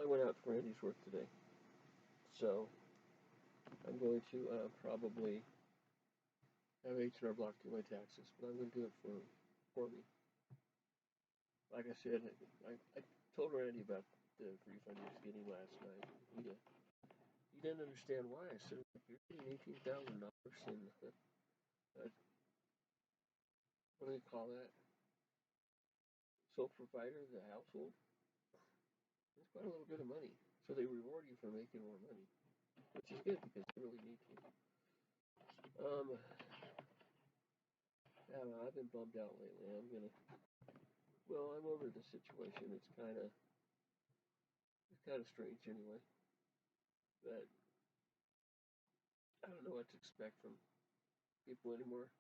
I went out for Randy's work today, so I'm going to probably have H&R Block do my taxes, but I'm going to do it for me. Like I said, I told Randy about the refund he was getting last night. He didn't understand why. I said, you're getting $18,000 in, what do they call that? Sole provider of the household? That's quite a little bit of money. So they reward you for making more money, which is good because you really need to. I don't know, I've been bummed out lately. I'm over the situation. It's kind of strange anyway. But I don't know what to expect from people anymore.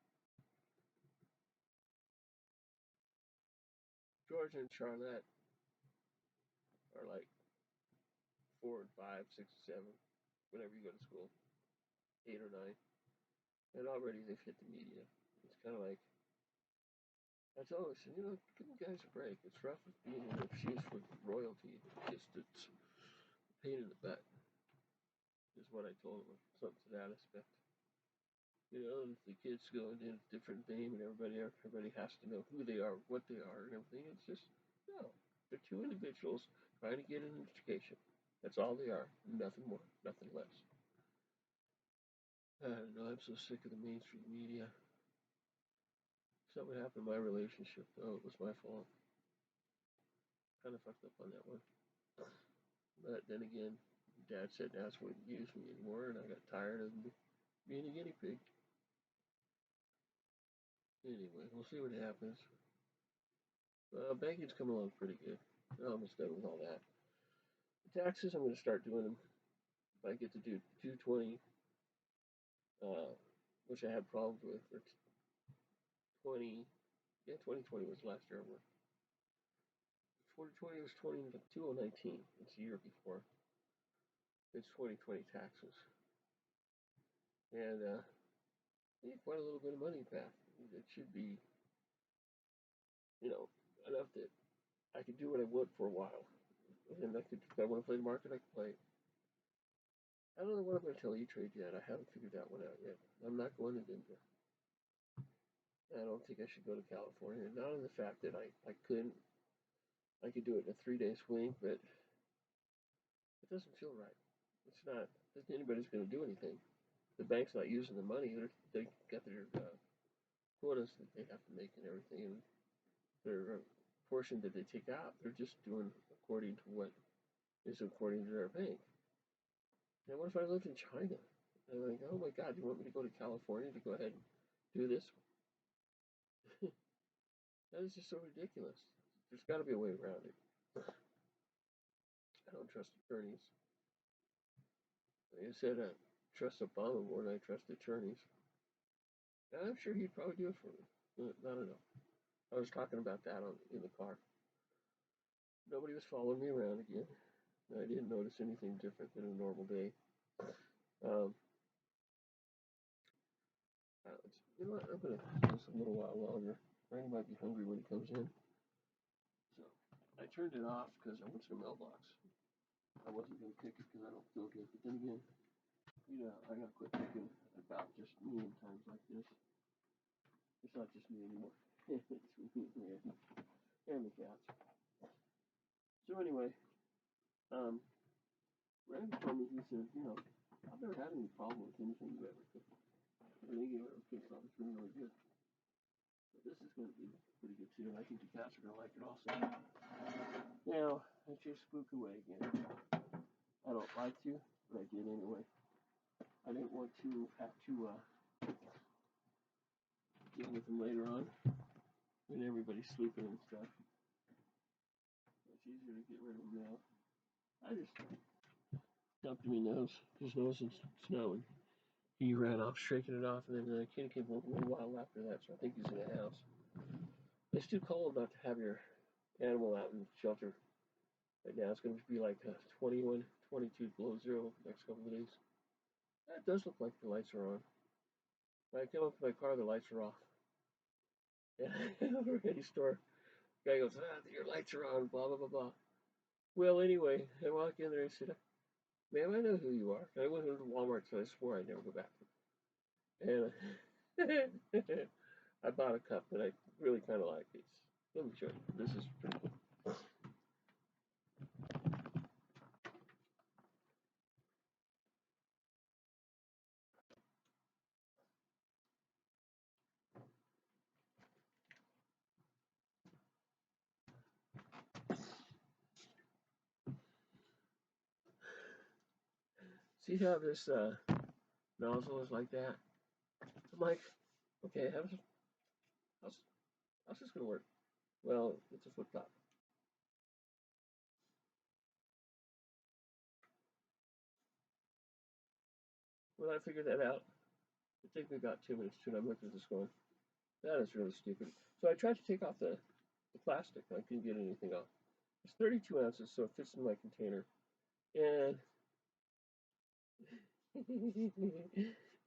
George and Charlotte are like 4 and 5, 6 and 7, whenever you go to school, 8 or 9, and already they've hit the media. It's kind of like I told her, I said, give the guys a break. It's rough with being in the shoes for royalty. It's a pain in the butt, is what I told them. Something to that aspect. If the kids go in a different name and everybody has to know who they are, what they are, and everything. It's just no. They're two individuals trying to get an education. That's all they are. Nothing more. Nothing less. I don't know. I'm so sick of the mainstream media. Something happened in my relationship, though. It was my fault. Kind of fucked up on that one. But then again, Dad said Naz wouldn't use me anymore, and I got tired of being a guinea pig. Anyway, we'll see what happens. Banking's coming along pretty good. I'm almost done with all that. The taxes, I'm going to start doing them. If I get to do 220, which I had problems with, or 20, yeah, 2020 was last year I worked. 2020 was 2019. It's the year before. It's 2020 taxes. And I get quite a little bit of money back. It should be, enough that I could do what I want for a while. And if I want to play the market, I can play. I don't know what I'm going to tell E-Trade yet. I haven't figured that one out yet. I'm not going to Denver. I don't think I should go to California. Not on the fact that I couldn't. I could do it in a 3-day swing, but it doesn't feel right. It's not. Anybody's going to do anything. The bank's not using the money. They got their quotas that they have to make and everything, and their portion that they take out, they're just doing according to what is according to their bank. Now, what if I lived in China? And I'm like, oh my God, you want me to go to California to go ahead and do this? That is just so ridiculous. There's got to be a way around it. I don't trust attorneys. Like I said, I trust Obama more than I trust attorneys. And I'm sure he'd probably do it for me. I don't know. I was talking about that in the car. Nobody was following me around again. I didn't notice anything different than a normal day. Um, you know what? I'm gonna do this a little while longer. Randy might be hungry when he comes in. So I turned it off because I went to the mailbox. I wasn't gonna pick it because I don't feel good. But then again, I gotta quit thinking about just me in times like this. It's not just me anymore. It's me and the cats. So anyway, Randy told me, he said, I've never had any problem with anything you ever cooked. Anything you ever cooked on is really, really good. But this is going to be pretty good too, and I think the cats are going to like it also. Now, I chased Spook away again. I don't like to, but I did anyway. I didn't want to have to deal with him later on when everybody's sleeping and stuff. It's easier to get rid of him now. I just dumped him in his nose and snowing. He ran off, shaking it off, and then the kid came home a little while after that, so I think he's in the house. It's too cold not to have your animal out in the shelter right now. It's going to be like 21, 22 below zero next couple of days. It does look like the lights are on. When I come up to my car, the lights are off. And over at any store, the guy goes, your lights are on, blah, blah, blah, blah. Well, anyway, I walk in there. I said, "Ma'am, I know who you are." I went into Walmart, so I swore I'd never go back. And I bought a cup that I really kind of like. Let me show you. This is pretty cool. See how this nozzle is like that? I'm like, okay, how's, how's this gonna work? Well, it's a flip top. When I figured that out, it took me about 2 minutes too, and I'm looking at this going, that is really stupid. So I tried to take off the plastic, and I couldn't get anything off. It's 32 ounces, so it fits in my container. And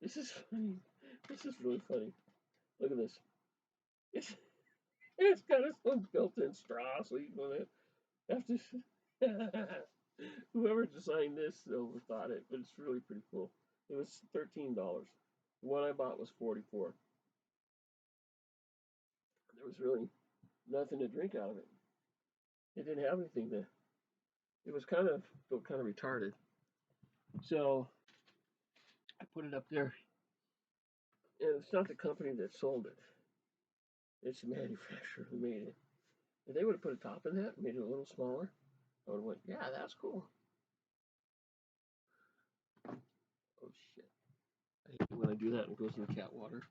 this is funny. This is really funny. Look at this. It's, it's got its own built-in straw, so you don't have to. Whoever designed this overthought it, but it's really pretty cool. It was $13. The one I bought was 44. There was really nothing to drink out of it. It didn't have anything to. It was kind of retarded. So I put it up there, and it's not the company that sold it. It's the manufacturer who made it. If they would have put a top in that and made it a little smaller, I would have went, yeah, that's cool. Oh shit! I hate when I do that and it goes in the cat water.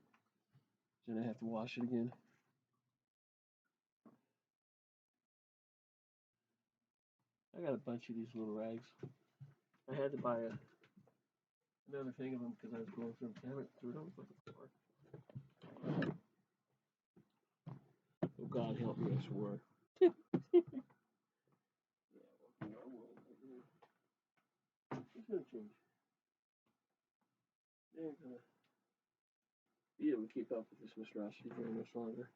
Then I have to wash it again. I got a bunch of these little rags. I had to buy another thing of them because I was going through them. Damn it, threw it on the fucking floor. Oh God, help me! I swore. Yeah, welcome to our world. It's gonna change. They ain't gonna be able to keep up with this monstrosity very much longer.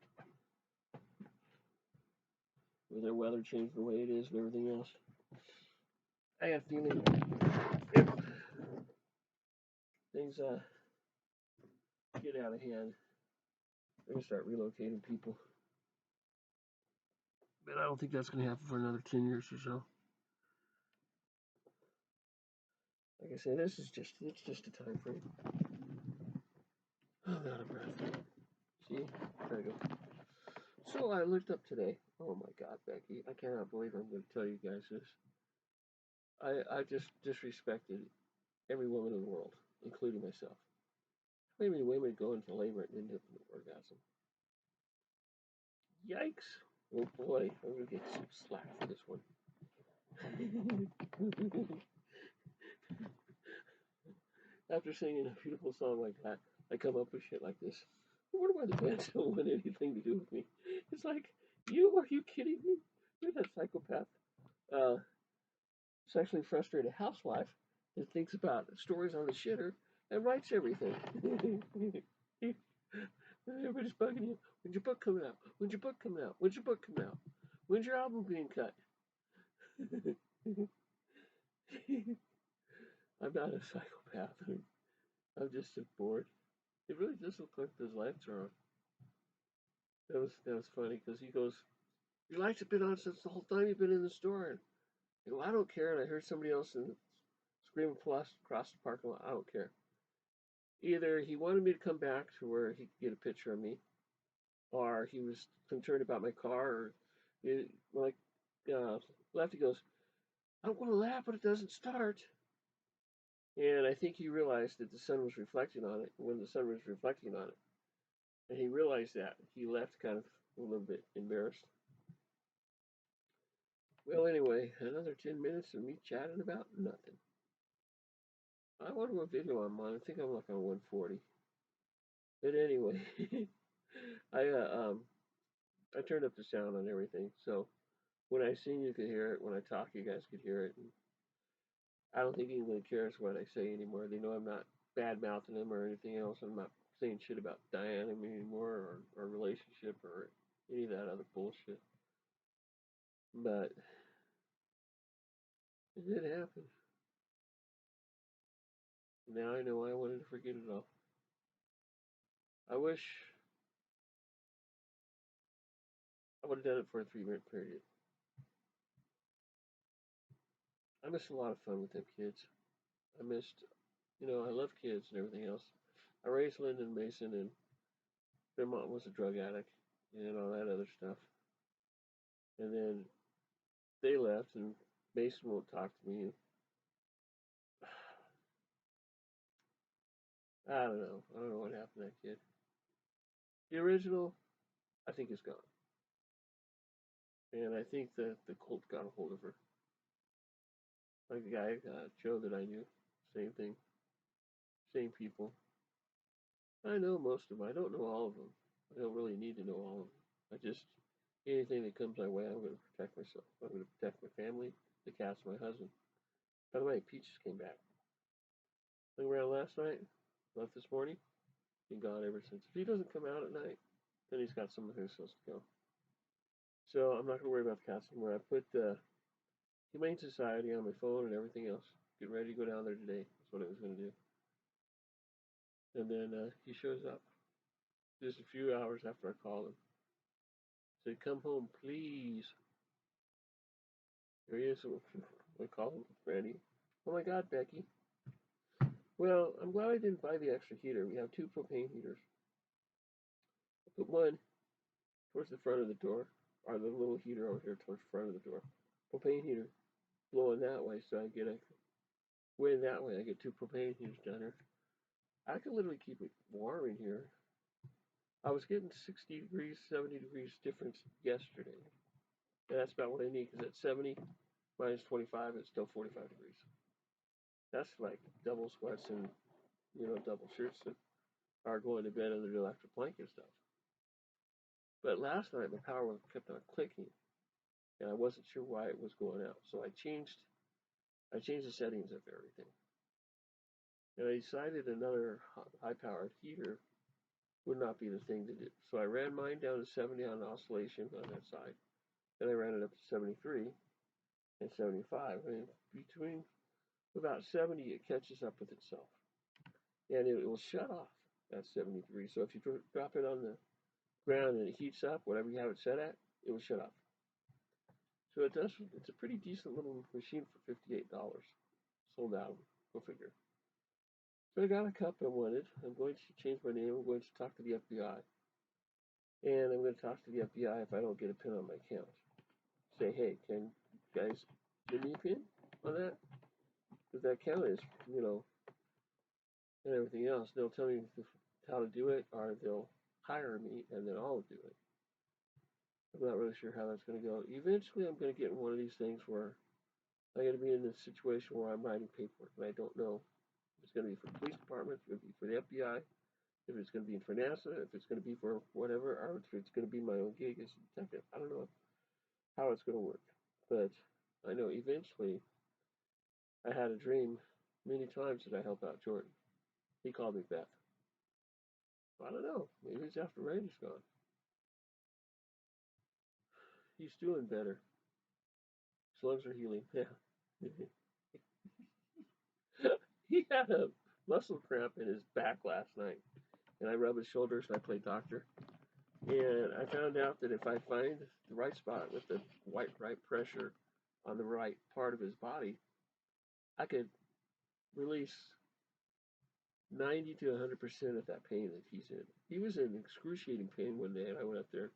With their weather changing the way it is and everything else. I have a feeling if things get out of hand, they're gonna start relocating people. But I don't think that's gonna happen for another 10 years or so. Like I say, it's just a time frame. I'm out of breath. See? There you go. So I looked up today. Oh my God, Becky, I cannot believe I'm going to tell you guys this. I just disrespected every woman in the world, including myself. How many women go into labor and end up in an orgasm? Yikes! Oh boy, I'm going to get some slack for this one. After singing a beautiful song like that, I come up with shit like this. I wonder why the bands don't want anything to do with me. It's like, are you kidding me? You're that psychopath, uh, sexually frustrated housewife that thinks about stories on the shitter and writes everything. Everybody's bugging you. When's your book coming out? When's your book coming out? When's your book coming out? When's your album being cut? I'm not a psychopath. I'm just so bored. It really does look like those lights are on. That was funny because he goes, "Your lights have been on since the whole time you've been in the store." And I go, "I don't care." And I heard somebody else scream across the parking lot. I don't care. Either he wanted me to come back to where he could get a picture of me, or he was concerned about my car. Or when I left, he goes, "I want to laugh, but it doesn't start." And I think he realized that the sun was reflecting on it. When the sun was reflecting on it, and he realized that, he left kind of a little bit embarrassed. Well, anyway, another 10 minutes of me chatting about nothing. I wonder what video I'm on. I think I'm like on 140. But anyway, I I turned up the sound on everything, so when I sing, you could hear it. When I talk, you guys could hear it. And I don't think anyone cares what I say anymore. They know I'm not bad mouthing them or anything else. I'm not saying shit about Diana anymore or relationship or any of that other bullshit. But It did happen. Now I know I wanted to forget it all. I wish I would have done it for a 3 minute period. I missed a lot of fun with them kids. I missed, I love kids and everything else. I raised Lyndon and Mason, and their mom was a drug addict and all that other stuff. And then they left, and Mason won't talk to me. I don't know. I don't know what happened to that kid. The original, I think, is gone. And I think that the cult got a hold of her. Like the guy, Joe, that I knew. Same thing. Same people. I know most of them. I don't know all of them. I don't really need to know all of them. I just, anything that comes my way, I'm going to protect myself. I'm going to protect my family, the cats, my husband. By the way, Peaches came back. Hung around last night, left this morning, been gone ever since. If he doesn't come out at night, then he's got somewhere he's supposed to go. So I'm not going to worry about the cats anymore. I put Humane Society on my phone and everything else. Get ready to go down there today. That's what I was going to do. And then he shows up just a few hours after I called him. Said, "Come home, please." Here he is. I call him Randy. "Oh my God, Becky." Well, I'm glad I didn't buy the extra heater. We have 2 propane heaters. I put one towards the front of the door, or the little heater over here towards the front of the door. Propane heater blowing that way, so I get a wind that way. I get 2 propane heaters down there. I can literally keep it warm in here. I was getting 60 degrees, 70 degrees difference yesterday. And that's about what I need, because at 70 minus 25, it's still 45 degrees. That's like double sweats and, double shirts that are going to bed under the electric blanket stuff. But last night, my power kept on clicking, and I wasn't sure why it was going out. So I changed the settings of everything. And I decided another high-powered heater would not be the thing to do. So I ran mine down to 70 on oscillation on that side. Then I ran it up to 73 and 75. And between about 70, it catches up with itself. And it will shut off at 73. So if you drop it on the ground and it heats up, whatever you have it set at, it will shut off. So it's a pretty decent little machine for $58. Sold out. Go figure. So I got a cup I wanted. I'm going to change my name. I'm going to talk to the FBI. And I'm going to talk to the FBI if I don't get a pin on my account. Say, hey, can you guys give me a pin on that? Because that account is, and everything else. They'll tell me how to do it, or they'll hire me, and then I'll do it. I'm not really sure how that's going to go. Eventually, I'm going to get in one of these things where I'm going to be in this situation where I'm writing paperwork, and I don't know if it's going to be for the police department, if it's going to be for the FBI, if it's going to be for NASA, if it's going to be for whatever, or if it's going to be my own gig as a detective. I don't know how it's going to work, but I know eventually I had a dream many times that I help out Jordan. He called me Beth. I don't know. Maybe it's after Randy's gone. He's doing better. His lungs are healing. Yeah. He had a muscle cramp in his back last night, and I rubbed his shoulders and I played doctor. And I found out that if I find the right spot with the right pressure on the right part of his body, I could release 90 to 100% of that pain that he's in. He was in excruciating pain one day, and I went up there.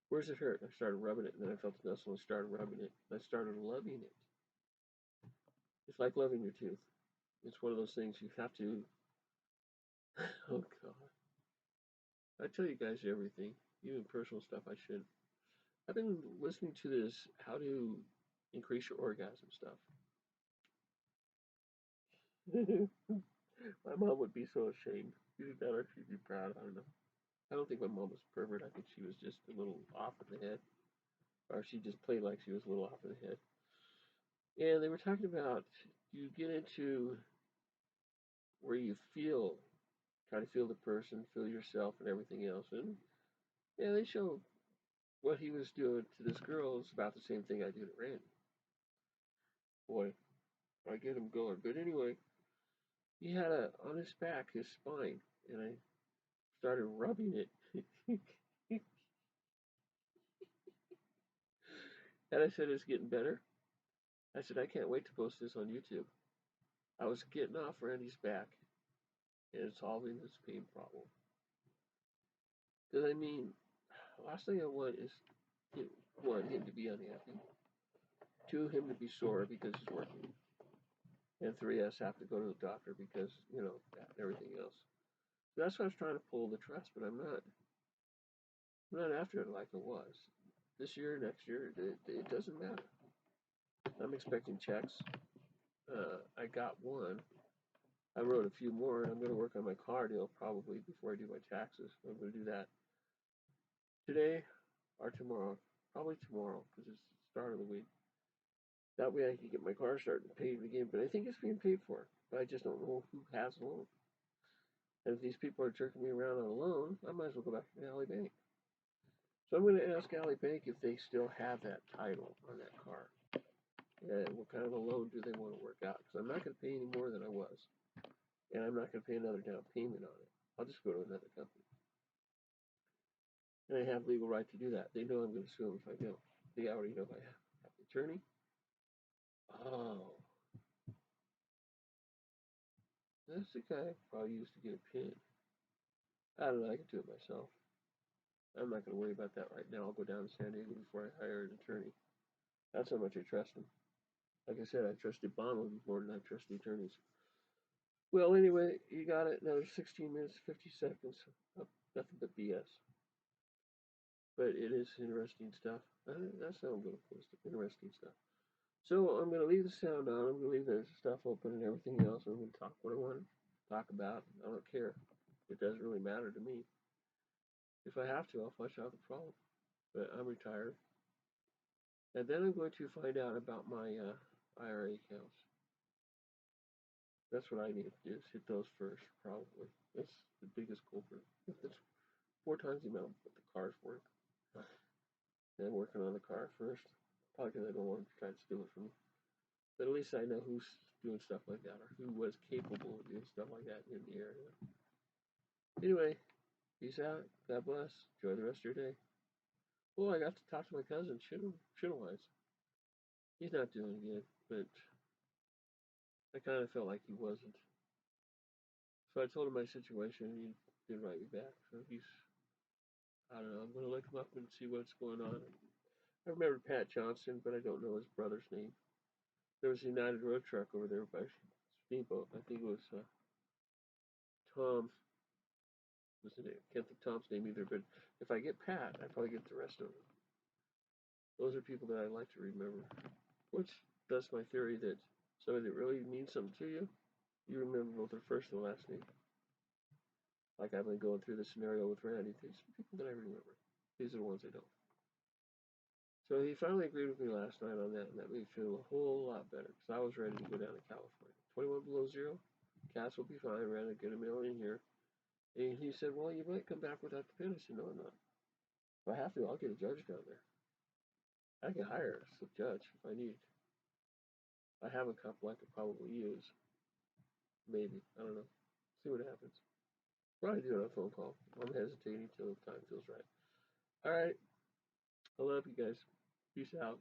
"Where's it hurt?" I started rubbing it, and then I felt the muscle and started rubbing it. And I started loving it. It's like loving your tooth. It's one of those things you have to. Oh God! I tell you guys everything, even personal stuff. I should. I've been listening to this how to increase your orgasm stuff. My mom would be so ashamed. Either that or she'd be proud. I don't know. I don't think my mom was a pervert. I think she was just a little off in the head. Or she just played like she was a little off in the head. And they were talking about you get into where you try to feel the person, feel yourself, and everything else. And yeah, they show what he was doing to this girl is about the same thing I do to Randy. Boy, I get him going. But anyway, he had a on his back, his spine, and I started rubbing it. And I said, it's getting better. I said, I can't wait to post this on YouTube. I was getting off Randy's back and solving his pain problem. Because I mean, last thing I want is one, him to be unhappy. Two, him to be sore because he's working. And three, us have to go to the doctor because, that and everything else. So that's why I was trying to pull the trust, but I'm not. I'm not after it like it was. This year, next year, it doesn't matter. I'm expecting checks. I got one. I wrote a few more, and I'm going to work on my car deal probably before I do my taxes. I'm going to do that today or tomorrow. Probably tomorrow because it's the start of the week. That way I can get my car started and paid again. But I think it's being paid for. But I just don't know who has a loan. And if these people are jerking me around on a loan, I might as well go back to the Alley Bank. So I'm going to ask Alley Bank if they still have that title on that car. And what kind of a loan do they want to work out? Because I'm not going to pay any more than I was. And I'm not going to pay another down payment on it. I'll just go to another company. And I have legal right to do that. They know I'm going to sue them if I don't. They already know I have an attorney. Oh, that's the guy I probably used to get a pin. I don't know. I can do it myself. I'm not going to worry about that right now. I'll go down to San Diego before I hire an attorney. That's how much I trust him. Like I said, I trusted Bono more than I trust the attorneys. Well, anyway, you got it. Another 16 minutes, 50 seconds. Nothing but BS. But it is interesting stuff. That's how I'm going to post it. Interesting stuff. So I'm going to leave the sound on. I'm going to leave the stuff open and everything else. I'm going to talk what I want to talk about. I don't care. It doesn't really matter to me. If I have to, I'll flush out the problem. But I'm retired. And then I'm going to find out about my IRA accounts. That's what I need to do, is hit those first, probably. That's the biggest culprit. That's 4 times the amount what the car's worth. And I'm working on the car first. Probably because I don't want to try to steal it from me. But at least I know who's doing stuff like that or who was capable of doing stuff like that in the area. Anyway, peace out. God bless. Enjoy the rest of your day. Well, I got to talk to my cousin, Shittlewise. He's not doing good, but I kind of felt like he wasn't. So I told him my situation, and he didn't write me back. So I don't know, I'm going to look him up and see what's going on. I remember Pat Johnson, but I don't know his brother's name. There was a United Road Truck over there by Steamboat. I think it was Tom. Was the name? Can't think Tom's name either. But if I get Pat, I probably get the rest of them. Those are people that I like to remember. Which that's my theory that somebody that really means something to you, you remember both their first and last name. Like I've been going through the scenario with Randy. These are people that I remember. These are the ones I don't. So he finally agreed with me last night on that, and that made me feel a whole lot better because I was ready to go down to California. 21 below zero, cats will be fine. Ran to get a mail in here. And he said, well, you might come back without the pin. I said, no, I'm not. If I have to, I'll get a judge down there. I can hire a judge if I need. I have a couple I could probably use. Maybe. I don't know. See what happens. Probably do it on a phone call. I'm hesitating till the time feels right. All right. I love you guys. Peace out.